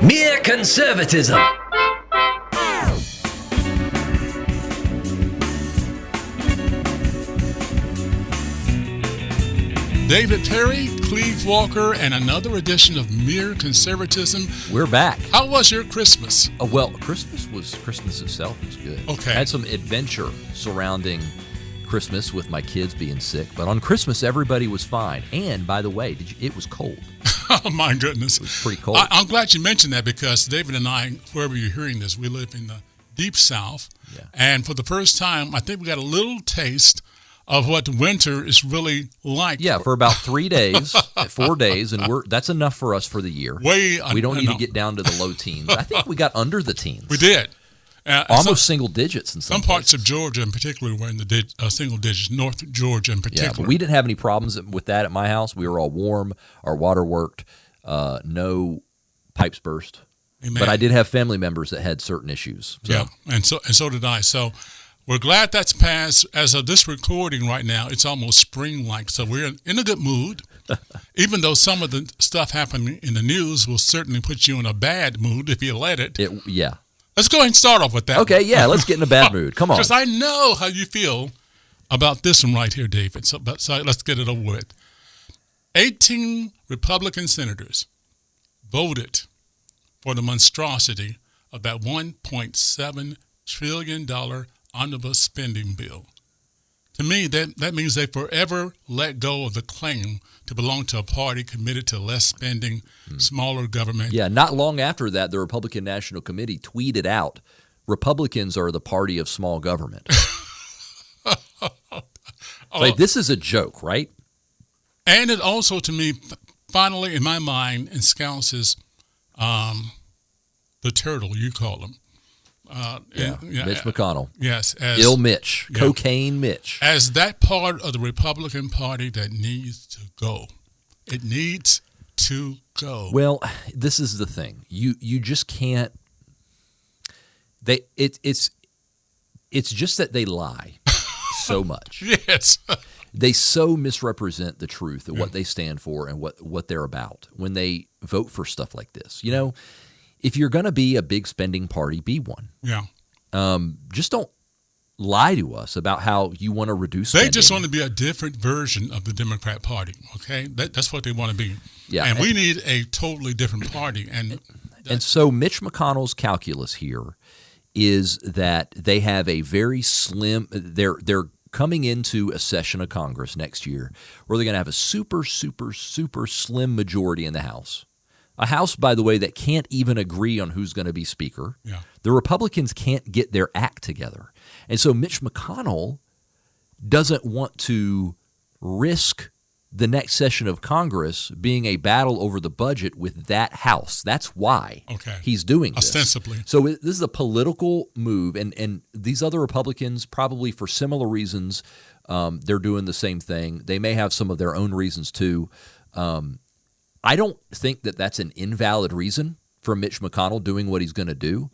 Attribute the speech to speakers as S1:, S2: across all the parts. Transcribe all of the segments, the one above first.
S1: Mere conservatism.
S2: David Perry, Cleve Walker, and another edition of Mere Conservatism.
S3: We're back.
S2: How was your Christmas?
S3: Well, Christmas itself was good.
S2: Okay.
S3: I had some adventure surrounding Christmas with my kids being sick, but on Christmas everybody was fine. And by the way, it was cold.
S2: Oh my goodness,
S3: it was pretty cold.
S2: I'm glad you mentioned that because David and I, wherever you're hearing this, we live in the deep South, and for the first time, I think we got a little taste of what winter is really like.
S3: Yeah, for about 3 days, 4 days, and that's enough for us for the year. We don't need to get down to the low teens. I think we got under the teens.
S2: We did.
S3: Almost single digits in some
S2: parts of Georgia in particular were in the single digits, North Georgia in particular.
S3: Yeah, but we didn't have any problems with that at my house. We were all warm. Our water worked. No pipes burst.
S2: Amen.
S3: But I did have family members that had certain issues. So.
S2: Yeah, and so did I. So we're glad that's passed. As of this recording right now, it's almost spring-like, so we're in a good mood. Even though some of the stuff happening in the news will certainly put you in a bad mood if you let it.
S3: Yeah.
S2: Let's go ahead and start off with that.
S3: Okay, yeah, let's get in a bad mood. Come on.
S2: Because I know how you feel about this one right here, David. So let's get it over with. 18 Republican senators voted for the monstrosity of that $1.7 trillion omnibus spending bill. To me, that means they forever let go of the claim to belong to a party committed to less spending, smaller government.
S3: Yeah, not long after that, the Republican National Committee tweeted out, Republicans are the party of small government. Like, this is a joke, right?
S2: And it also, to me, finally, in my mind, ensconces the turtle, you call him.
S3: Mitch McConnell.
S2: Yes.
S3: Ill Mitch. Yeah. Cocaine Mitch.
S2: As that part of the Republican Party that needs to go. It needs to go.
S3: Well, this is the thing. You just can't. It's just that they lie so much.
S2: Yes.
S3: They so misrepresent the truth of what they stand for and what they're about when they vote for stuff like this. You know, if you're going to be a big spending party, be one.
S2: Yeah.
S3: Just don't lie to us about how you want to reduce spending.
S2: They just want to be a different version of the Democrat Party, okay? That's what they want to be. Yeah. And we need a totally different party. And
S3: so Mitch McConnell's calculus here is that they have a very slim – they're coming into a session of Congress next year where they're going to have a super, super, super slim majority in the House. A House, by the way, that can't even agree on who's going to be Speaker.
S2: Yeah.
S3: The Republicans can't get their act together. And so Mitch McConnell doesn't want to risk the next session of Congress being a battle over the budget with that House. That's why he's doing this.
S2: Ostensibly.
S3: So this is a political move, and these other Republicans, probably for similar reasons, they're doing the same thing. They may have some of their own reasons too. I don't think that that's an invalid reason for Mitch McConnell doing what he's going to do.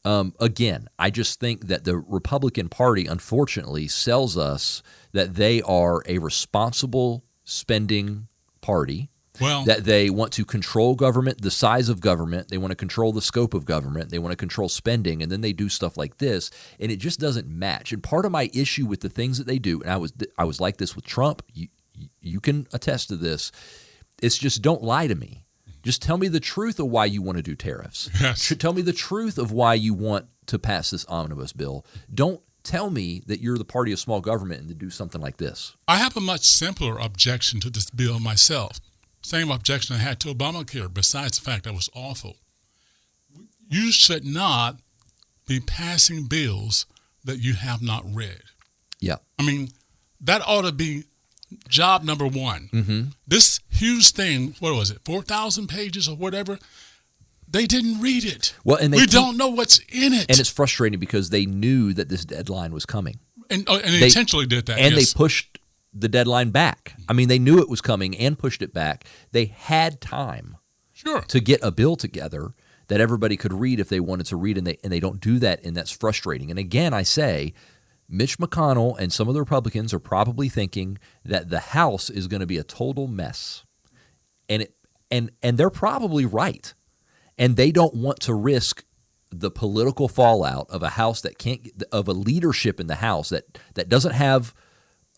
S3: Mm-hmm. Again, I just think that the Republican Party, unfortunately, sells us that they are a responsible spending party, that they want to control government, the size of government, they want to control the scope of government, they want to control spending, and then they do stuff like this, and it just doesn't match. And part of my issue with the things that they do, and I was like this with Trump, you can attest to this, it's just don't lie to me. Just tell me the truth of why you want to do tariffs.
S2: Yes.
S3: Tell me the truth of why you want to pass this omnibus bill. Don't tell me that you're the party of small government and to do something like this.
S2: I have a much simpler objection to this bill myself. Same objection I had to Obamacare, besides the fact that it was awful. You should not be passing bills that you have not read.
S3: Yeah.
S2: I mean, that ought to be job number one.
S3: Mm-hmm.
S2: This huge thing, what was it, 4,000 pages or whatever? They didn't read it.
S3: Well, and
S2: we don't know what's in it.
S3: And it's frustrating because they knew that this deadline was coming.
S2: And they intentionally did that.
S3: And they pushed the deadline back. I mean, they knew it was coming and pushed it back. They had time to get a bill together that everybody could read if they wanted to read, and they don't do that, and that's frustrating. And again, I say, Mitch McConnell and some of the Republicans are probably thinking that the House is going to be a total mess. And they're probably right. and they don't want to risk the political fallout of a House that can't of a leadership in the House that doesn't have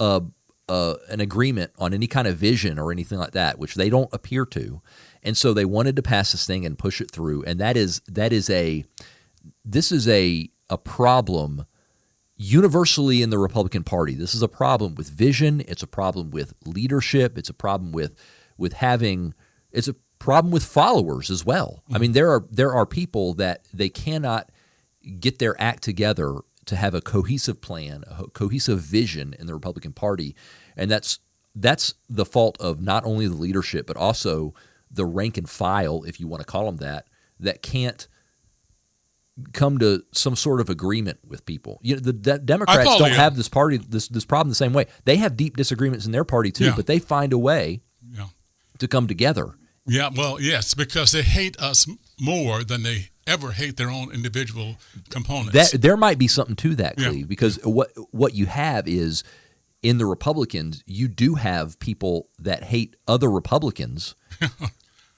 S3: an agreement on any kind of vision or anything like that, which they don't appear to. And so they wanted to pass this thing and push it through. And this is a problem universally in the Republican Party. This is a problem with vision. It's a problem with leadership. It's a problem with having. It's a problem with followers as well. I mean, there are people that they cannot get their act together to have a cohesive plan, a cohesive vision in the Republican Party, and that's the fault of not only the leadership but also the rank and file, if you want to call them that can't come to some sort of agreement with people. You know, the Democrats don't have this problem the same way. They have deep disagreements in their party too, but they find a way to come together.
S2: Yeah, well, yes, because they hate us more than they ever hate their own individual components.
S3: There might be something to that, Cleve, because what you have is in the Republicans, you do have people that hate other Republicans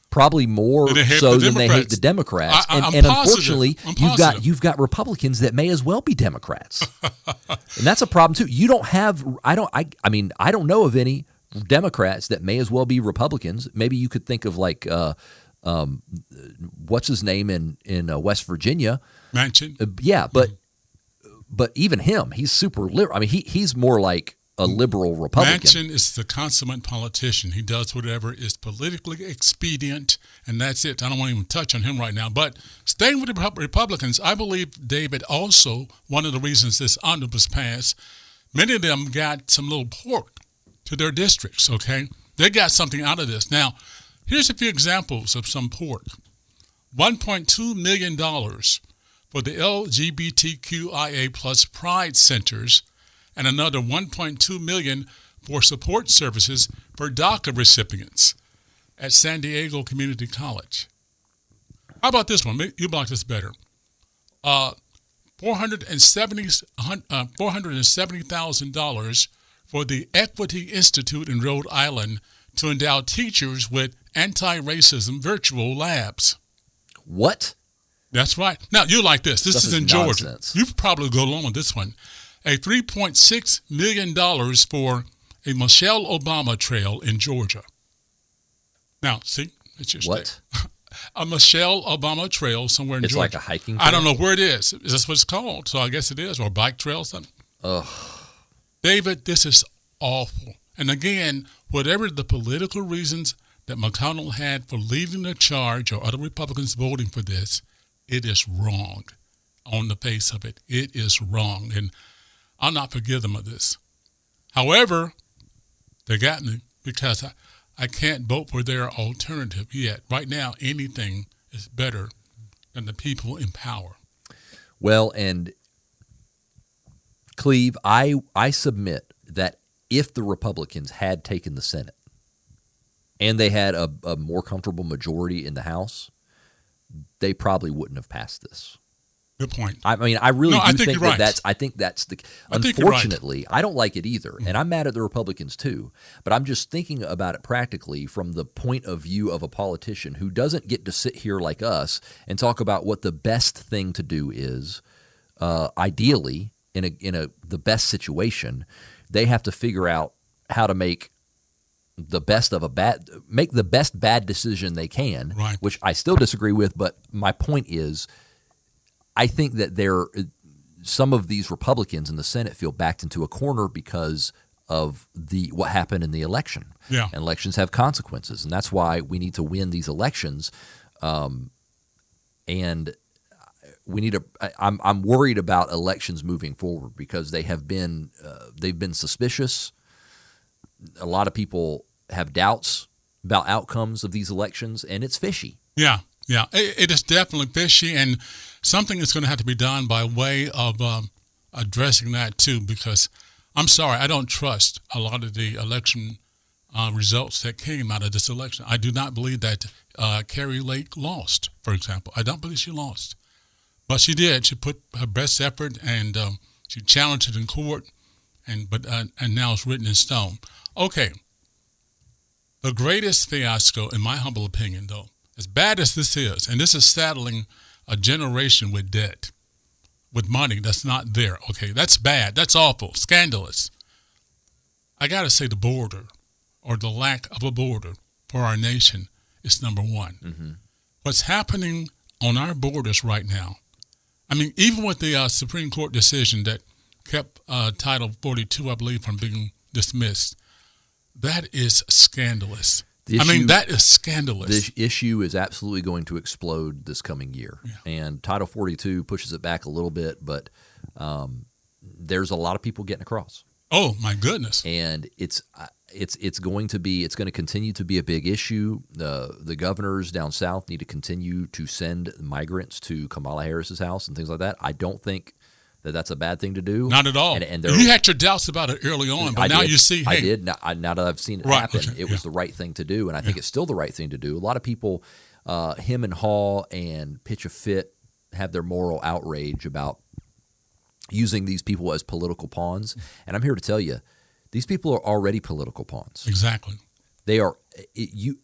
S3: probably more so than they hate the Democrats. And unfortunately, you've got Republicans that may as well be Democrats. And that's a problem too. You don't have I don't know of any Democrats that may as well be Republicans. Maybe you could think of like what's his name in West Virginia?
S2: Manchin.
S3: But even him, he's super liberal. I mean, he's more like a liberal Republican.
S2: Manchin is the consummate politician. He does whatever is politically expedient, and that's it. I don't want to even touch on him right now. But staying with the Republicans, I believe, David, also one of the reasons this omnibus passed, many of them got some little pork to their districts, okay? They got something out of this. Now, here's a few examples of some pork. $1.2 million for the LGBTQIA plus Pride Centers, and another $1.2 million for support services for DACA recipients at San Diego Community College. How about this one? You like this better. $470,000 for the Equity Institute in Rhode Island to endow teachers with anti-racism virtual labs.
S3: What?
S2: That's right. Now, you like this. This is in Georgia.
S3: Nonsense.
S2: You probably go along with this one. A $3.6 million for a Michelle Obama trail in Georgia. Now, see, it's your state. A Michelle Obama trail somewhere in Georgia.
S3: It's like a hiking trail?
S2: I don't know where it is. Is this what it's called? So I guess it is, or a bike trail or something.
S3: Ugh.
S2: David, this is awful. And again, whatever the political reasons that McConnell had for leading the charge or other Republicans voting for this, it is wrong on the face of it. It is wrong. And I'll not forgive them of this. However, they got me because I can't vote for their alternative yet. Right now, anything is better than the people in power.
S3: Well, and Cleve, I submit that if the Republicans had taken the Senate and they had a more comfortable majority in the House, they probably wouldn't have passed this.
S2: Good point.
S3: I mean, I really do think
S2: right.
S3: I think that's the.
S2: Unfortunately,
S3: I don't like it either, and I'm mad at the Republicans too. But I'm just thinking about it practically from the point of view of a politician who doesn't get to sit here like us and talk about what the best thing to do is. Ideally, in the best situation, they have to figure out how to make the best bad decision they can.
S2: Right.
S3: Which I still disagree with, but my point is, I think that some of these Republicans in the Senate feel backed into a corner because of what happened in the election.
S2: Yeah.
S3: And elections have consequences, and that's why we need to win these elections. And we need to. I'm worried about elections moving forward because they've been suspicious. A lot of people have doubts about outcomes of these elections, and it's fishy.
S2: Yeah. Yeah, it is definitely fishy, and something is going to have to be done by way of addressing that too, because I'm sorry, I don't trust a lot of the election results that came out of this election. I do not believe that Carrie Lake lost, for example. I don't believe she lost, but she did. She put her best effort, and she challenged it in court, and now it's written in stone. Okay, the greatest fiasco, in my humble opinion, though, as bad as this is, and this is saddling a generation with debt, with money that's not there. Okay, that's bad. That's awful. Scandalous. I got to say the border, or the lack of a border for our nation, is number one.
S3: Mm-hmm.
S2: What's happening on our borders right now, I mean, even with the Supreme Court decision that kept Title 42, I believe, from being dismissed, that is scandalous. That is scandalous.
S3: This issue is absolutely going to explode this coming year.
S2: Yeah.
S3: And Title 42 pushes it back a little bit, but there's a lot of people getting across.
S2: Oh, my goodness.
S3: And it's going to continue to be a big issue. The governors down south need to continue to send migrants to Kamala Harris's house and things like that. I don't think that that's a bad thing to do.
S2: Not at all.
S3: And
S2: you had your doubts about it early on, but now you see, hey.
S3: I did. Now that I've seen it happen, it was the right thing to do, and I think it's still the right thing to do. A lot of people, him and Hall and Pitch a Fit, have their moral outrage about using these people as political pawns. And I'm here to tell you, these people are already political pawns.
S2: Exactly.
S3: They are. You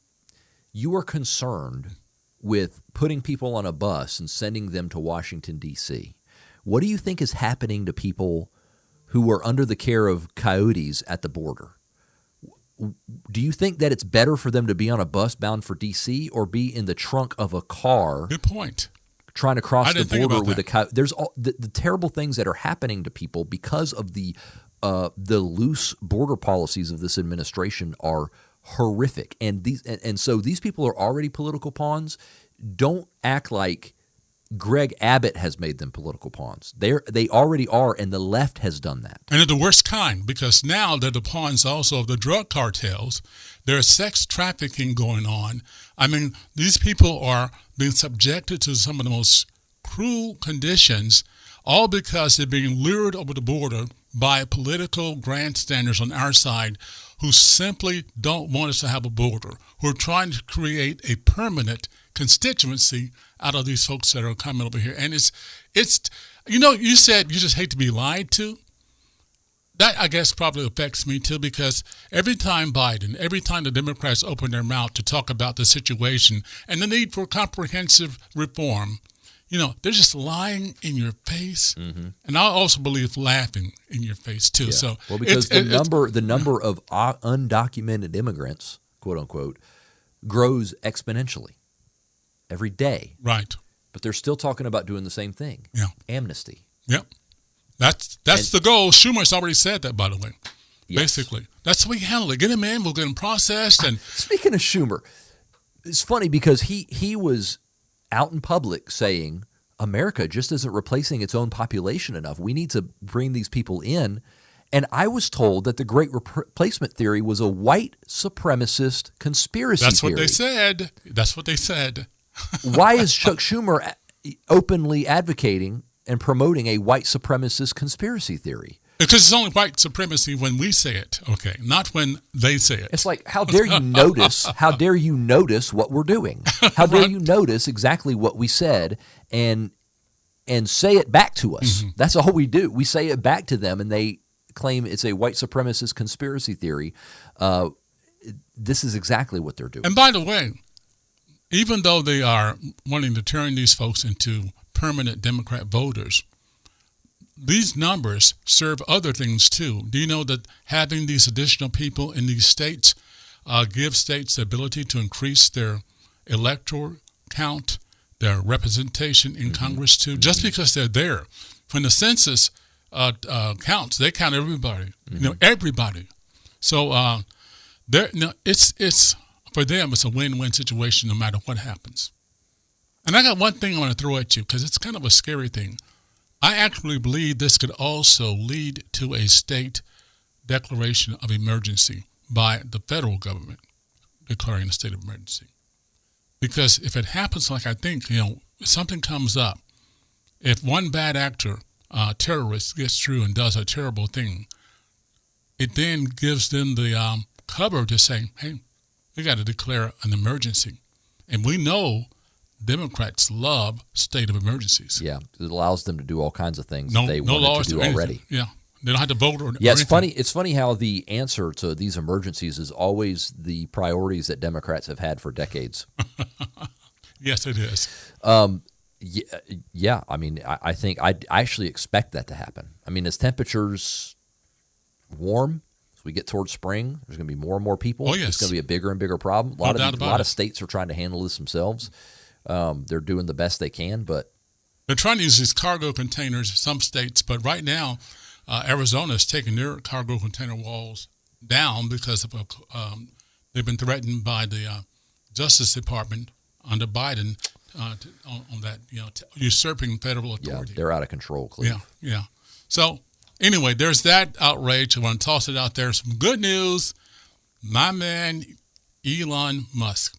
S3: are concerned with putting people on a bus and sending them to Washington, D.C. What do you think is happening to people who are under the care of coyotes at the border? Do you think that it's better for them to be on a bus bound for D.C. or be in the trunk of a car?
S2: Good point.
S3: Trying to cross the border with
S2: that.
S3: There's all the terrible things that are happening to people because of the loose border policies of this administration are horrific. And so these people are already political pawns. Don't act like Greg Abbott has made them political pawns. They already are, and the left has done that.
S2: And they're the worst kind, because now they're the pawns also of the drug cartels. There's sex trafficking going on. I mean, these people are being subjected to some of the most cruel conditions, all because they're being lured over the border by political grandstanders on our side who simply don't want us to have a border, who are trying to create a permanent constituency out of these folks that are coming over here. And it's you said you just hate to be lied to. That, I guess, probably affects me too, because every time the Democrats open their mouth to talk about the situation and the need for comprehensive reform, they're just lying in your face. Mm-hmm. And I also believe laughing in your face too.
S3: Yeah.
S2: So
S3: because the number of undocumented immigrants, quote unquote, grows exponentially every day.
S2: Right.
S3: But they're still talking about doing the same thing.
S2: Yeah.
S3: Amnesty.
S2: Yep. That's the goal. Schumer's already said that, by the way.
S3: Yes.
S2: Basically. That's how we handle it. Get him in, we'll get him processed. And
S3: speaking of Schumer, it's funny because he was out in public saying America just isn't replacing its own population enough. We need to bring these people in. And I was told that the Great Replacement Theory was a white supremacist conspiracy theory.
S2: That's what they said.
S3: Why is Chuck Schumer openly advocating and promoting a white supremacist conspiracy theory?
S2: Because it's only white supremacy when we say it, okay, not when they say it.
S3: It's like, how dare you notice? How dare you notice what we're doing? How dare you notice exactly what we said and say it back to us? Mm-hmm. That's all we do. We say it back to them, and they claim it's a white supremacist conspiracy theory. This is exactly what they're doing.
S2: And by the way, even though they are wanting to turn these folks into permanent Democrat voters, these numbers serve other things too. Do you know that having these additional people in these states gives states the ability to increase their electoral count, their representation in Congress too, just because they're there? When the census counts, they count everybody, everybody. So it's for them, it's a win-win situation no matter what happens. And I got one thing I want to throw at you, because it's kind of a scary thing. I actually believe this could also lead to a state declaration of emergency by the federal government declaring a state of emergency. Because if it happens like I think, if something comes up, if one bad actor, terrorist, gets through and does a terrible thing, it then gives them the cover to say, hey, we got to declare an emergency. And we know Democrats love state of emergencies.
S3: Yeah, it allows them to do all kinds of things they wanted to do already.
S2: Yeah, they don't have to vote or
S3: yeah, it's funny. It's funny how the answer to these emergencies is always the priorities that Democrats have had for decades.
S2: Yes, it is.
S3: Yeah. I mean, I think I actually expect that to happen. I mean, as temperatures warm, as we get towards spring, there's going to be more and more people.
S2: Oh, yes.
S3: It's going to be a bigger and bigger problem. A lot of states are trying to handle this themselves. They're doing the best they can, but
S2: they're trying to use these cargo containers, some states, but right now, Arizona is taking their cargo container walls down because of they've been threatened by the Justice Department under Biden on that, usurping federal authority.
S3: Yeah, they're out of control, Cleve.
S2: Yeah. So anyway, there's that outrage. I want to toss it out there. Some good news. My man, Elon Musk,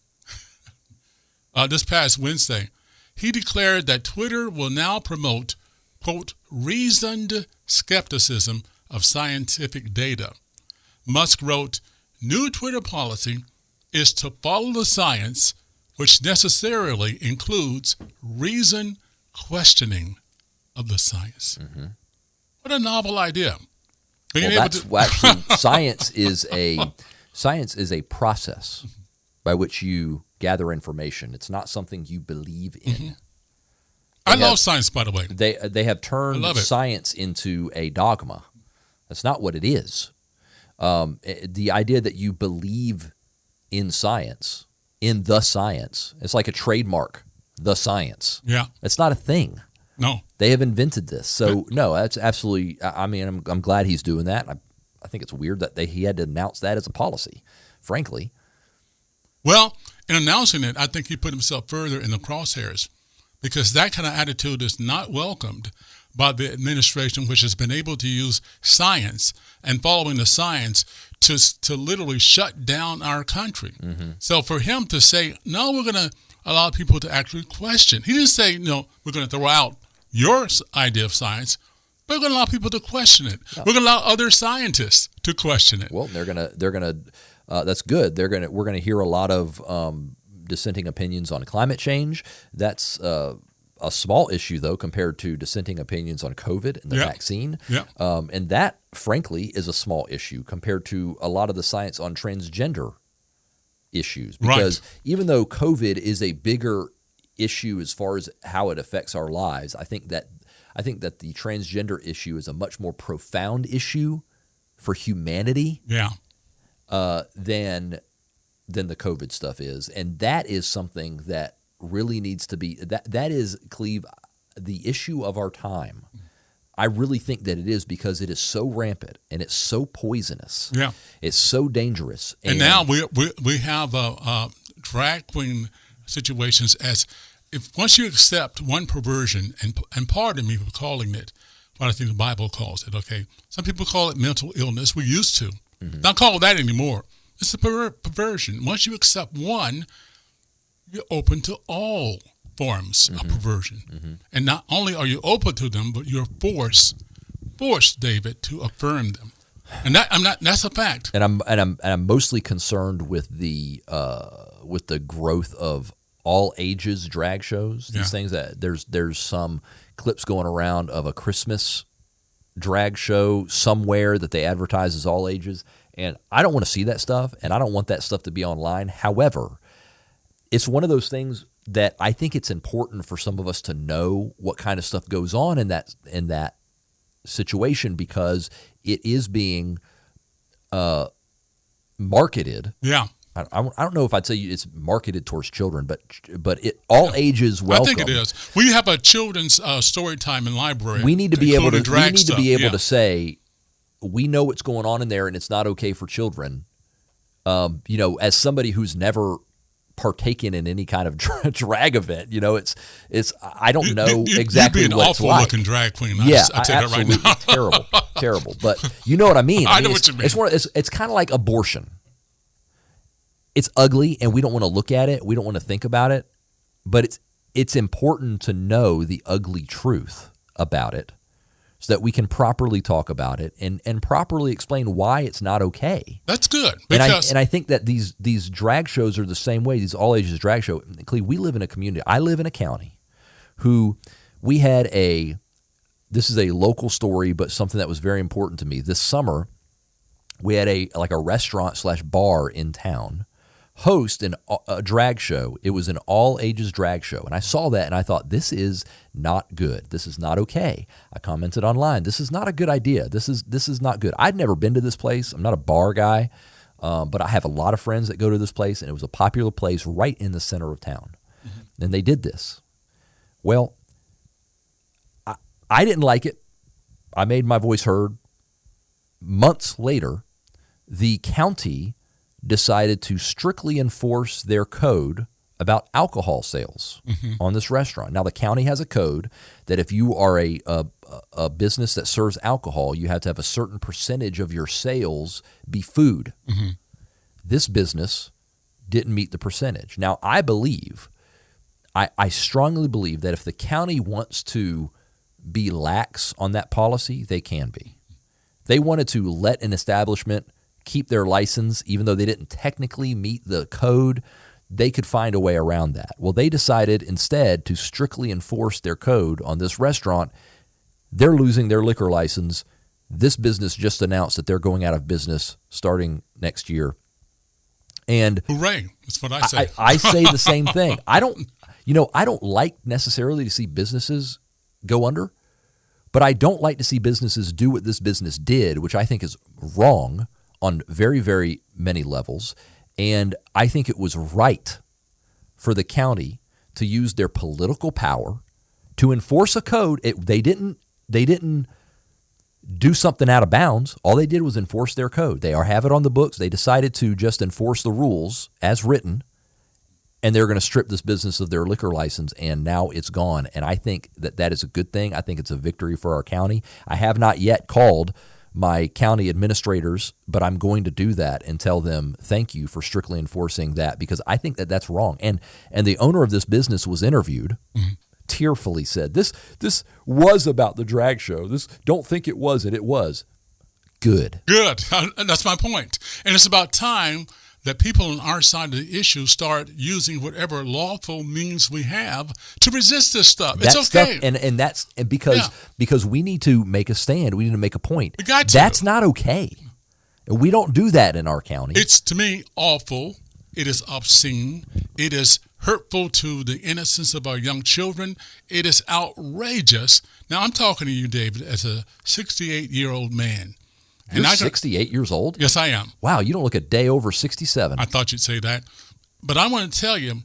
S2: this past Wednesday, he declared that Twitter will now promote, quote, reasoned skepticism of scientific data. Musk wrote, new Twitter policy is to follow the science, which necessarily includes reasoned questioning of the science. Mm-hmm. What a novel idea.
S3: Actually, science is a process by which you gather information. It's not something you believe in.
S2: Mm-hmm. I love science, by the way.
S3: They have turned science into a dogma. That's not what it is. The idea that you believe in science, in the science, it's like a trademark, the science.
S2: Yeah.
S3: It's not a thing.
S2: No.
S3: They have invented this. So, no, that's absolutely, I mean, I'm glad he's doing that. I think it's weird that he had to announce that as a policy, frankly.
S2: Well, in announcing it, I think he put himself further in the crosshairs because that kind of attitude is not welcomed by the administration, which has been able to use science and following the science to literally shut down our country. Mm-hmm. So for him to say, no, we're going to allow people to actually question. He didn't say, no, we're going to throw out your idea of science, but we're going to allow people to question it. No. We're going to allow other scientists to question it.
S3: Well, they're going to that's good. We're going to hear a lot of dissenting opinions on climate change. That's a small issue, though, compared to dissenting opinions on COVID and the vaccine.
S2: Yeah.
S3: And that, frankly, is a small issue compared to a lot of the science on transgender issues. Because even though COVID is a bigger issue as far as how it affects our lives, I think that the transgender issue is a much more profound issue for humanity.
S2: Yeah.
S3: Than the COVID stuff is. And that is something that really needs to be, that is, Cleve, the issue of our time. I really think that it is because it is so rampant and it's so poisonous.
S2: Yeah.
S3: It's so dangerous.
S2: And now we have drag queen situations as if once you accept one perversion, and pardon me for calling it what I think the Bible calls it, okay? Some people call it mental illness. We used to. Mm-hmm. Not call it that anymore. It's a perversion. Once you accept one, you're open to all forms of perversion. Mm-hmm. And not only are you open to them, but you're forced, David, to affirm them. And that's a fact.
S3: And I'm mostly concerned with the growth of all ages drag shows. These things that there's some clips going around of a Christmas drag show somewhere that they advertise as all ages, and I don't want to see that stuff, and I don't want that stuff to be online. However, it's one of those things that I think it's important for some of us to know what kind of stuff goes on in that situation because it is being marketed.
S2: Yeah.
S3: I don't know if I'd say it's marketed towards children, but all ages welcome.
S2: I think it is. We have a children's story time in library.
S3: We need to be able to say we know what's going on in there, and it's not okay for children. As somebody who's never partaken in any kind of drag event, it's I don't know exactly
S2: you'd be an
S3: what it's
S2: awful
S3: like.
S2: Looking drag queen.
S3: I
S2: tell you that right now.
S3: terrible. But you know what I mean.
S2: I know what you mean.
S3: It's kind of like abortion. It's ugly, and we don't want to look at it. We don't want to think about it. But it's important to know the ugly truth about it so that we can properly talk about it and properly explain why it's not okay.
S2: That's good.
S3: And I think that these drag shows are the same way, these all-ages drag show. Cleve, we live in a community. I live in a county who we had this is a local story, but something that was very important to me. This summer, we had a restaurant / bar in town host a drag show. It was an all-ages drag show. And I saw that and I thought, this is not good. This is not okay. I commented online, this is not a good idea. This is not good. I'd never been to this place. I'm not a bar guy, but I have a lot of friends that go to this place, and it was a popular place right in the center of town. Mm-hmm. And they did this. Well, I didn't like it. I made my voice heard. Months later, the county decided to strictly enforce their code about alcohol sales on this restaurant. Now, the county has a code that if you are a business that serves alcohol, you have to have a certain percentage of your sales be food. Mm-hmm. This business didn't meet the percentage. Now, I strongly believe that if the county wants to be lax on that policy, they can be. They wanted to let an establishment keep their license, even though they didn't technically meet the code, they could find a way around that. Well, they decided instead to strictly enforce their code on this restaurant. They're losing their liquor license. This business just announced that they're going out of business starting next year. And
S2: hooray, that's what I say.
S3: I say the same thing. I don't like necessarily to see businesses go under, but I don't like to see businesses do what this business did, which I think is wrong on very, very many levels. And I think it was right for the county to use their political power to enforce a code. They didn't do something out of bounds. All they did was enforce their code. They have it on the books. They decided to just enforce the rules as written, and they're going to strip this business of their liquor license, and now it's gone. And I think that is a good thing. I think it's a victory for our county. I have not yet called my county administrators, but I'm going to do that and tell them thank you for strictly enforcing that, because I think that that's wrong. And the owner of this business was interviewed, tearfully said, this was about the drag show. Don't think it wasn't. It was. Good.
S2: And that's my point. And it's about time that people on our side of the issue start using whatever lawful means we have to resist this stuff. It's okay.
S3: Because we need to make a stand. We need to make a point.
S2: We got to.
S3: That's not okay. We don't do that in our county.
S2: It's, to me, awful. It is obscene. It is hurtful to the innocence of our young children. It is outrageous. Now, I'm talking to you, David, as a 68-year-old man.
S3: You're 68 years old?
S2: Yes, I am.
S3: Wow, you don't look a day over 67.
S2: I thought you'd say that. But I want to tell you,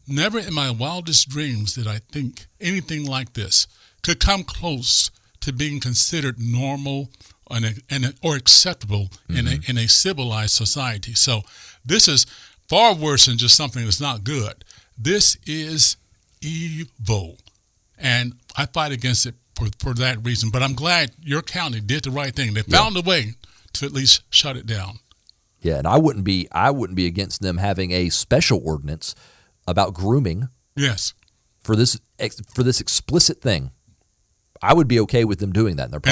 S2: never in my wildest dreams did I think anything like this could come close to being considered normal or acceptable in a civilized society. So this is far worse than just something that's not good. This is evil. And I fight against it for that reason. But I'm glad your county did the right thing. They found a way to at least shut it down.
S3: Yeah, and I wouldn't be against them having a special ordinance about grooming.
S2: Yes.
S3: For this explicit thing. I would be okay with them doing that. And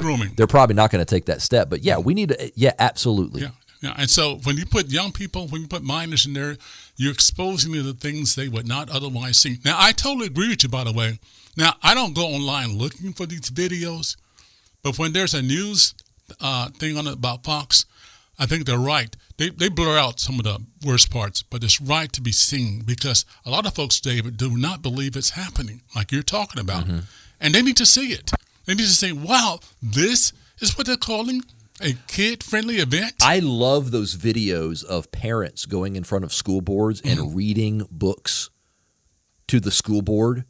S2: grooming.
S3: They're probably not going to take that step. But yeah, we need to. Yeah, absolutely.
S2: Yeah. And so when you put young people, when you put minors in there, you're exposing them to things they would not otherwise see. Now, I totally agree with you, by the way. Now, I don't go online looking for these videos, but when there's a news thing on it about Fox, I think they're right. They blur out some of the worst parts, but it's right to be seen, because a lot of folks, David, do not believe it's happening like you're talking about. Mm-hmm. And they need to see it. They need to say, wow, this is what they're calling a kid-friendly event?
S3: I love those videos of parents going in front of school boards and reading books to the school board.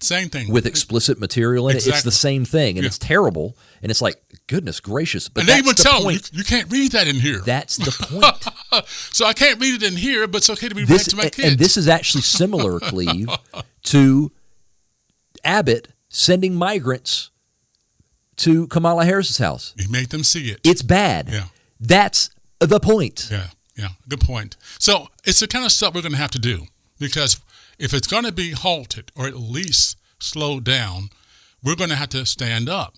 S2: Same thing.
S3: With explicit material in it. It's the same thing, and it's terrible. And it's like, goodness gracious. But
S2: and they even tell them, you can't read that in here.
S3: That's the point.
S2: So I can't read it in here, but it's okay to be read to my kids.
S3: And this is actually similar, Cleve, to Abbott sending migrants to Kamala Harris's house.
S2: He made them see it.
S3: It's bad.
S2: Yeah.
S3: That's the point.
S2: Yeah. Good point. So it's the kind of stuff we're going to have to do, because if it's going to be halted or at least slowed down, we're going to have to stand up.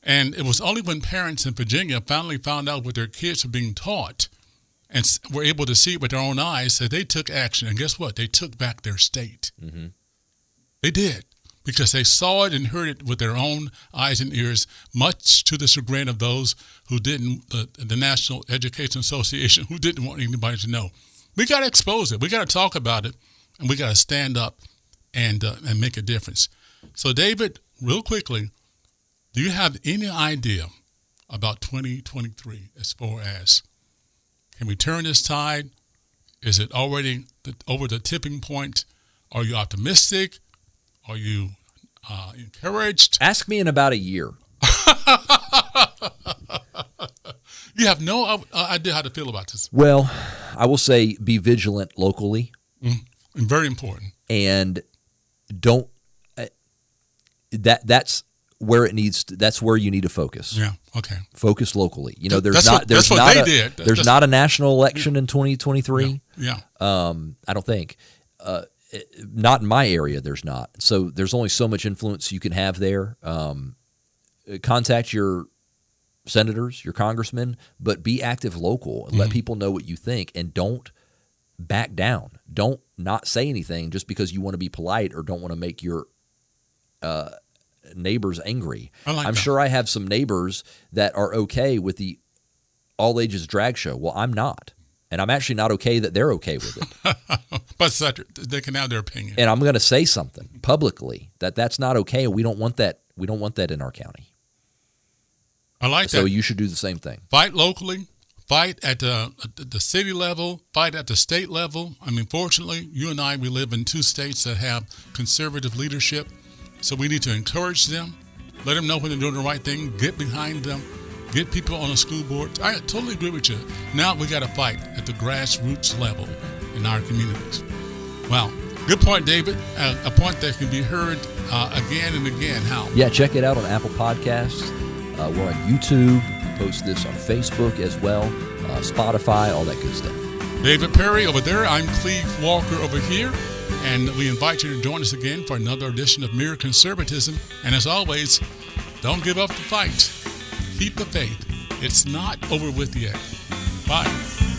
S2: And it was only when parents in Virginia finally found out what their kids were being taught and were able to see it with their own eyes that they took action. And guess what? They took back their state. Mm-hmm. They did, because they saw it and heard it with their own eyes and ears, much to the chagrin of those who didn't, the National Education Association, who didn't want anybody to know. We got to expose it. We got to talk about it, and we got to stand up and make a difference. So, David, real quickly, do you have any idea about 2023 as far as can we turn this tide? Is it already over the tipping point? Are you optimistic? Are you encouraged?
S3: Ask me in about a year.
S2: You have no idea how to feel about this.
S3: Well, I will say be vigilant locally.
S2: Very important.
S3: And don't that's where it needs to, that's where you need to focus.
S2: Yeah. Okay.
S3: Focus locally. You know,
S2: That's what they did.
S3: There's not a national election in 2023.
S2: Yeah.
S3: I don't think. Not in my area. There's not. So there's only so much influence you can have there. Contact your senators, your congressmen, but be active local and let people know what you think, and don't back down. Don't not say anything just because you want to be polite or don't want to make your neighbors angry. I'm sure I have some neighbors that are okay with the all ages drag show. Well, I'm not. And I'm actually not okay that they're okay with it.
S2: But they can have their opinion.
S3: And I'm going to say something publicly that's not okay. We don't want that. We don't want that in our county.
S2: I like that.
S3: So you should do the same thing.
S2: Fight locally. Fight at the city level. Fight at the state level. I mean, fortunately, you and I, we live in 2 states that have conservative leadership. So we need to encourage them. Let them know when they're doing the right thing. Get behind them. Get people on the school board. I totally agree with you. Now we got to fight at the grassroots level in our communities. Wow. Good point, David. A point that can be heard again and again. How?
S3: Yeah, check it out on Apple Podcasts. We're on YouTube. We post this on Facebook as well. Spotify, all that good stuff.
S2: David Perry over there. I'm Cleve Walker over here. And we invite you to join us again for another edition of Mere Conservatism. And as always, don't give up the fight. Keep the faith. It's not over with yet. Bye.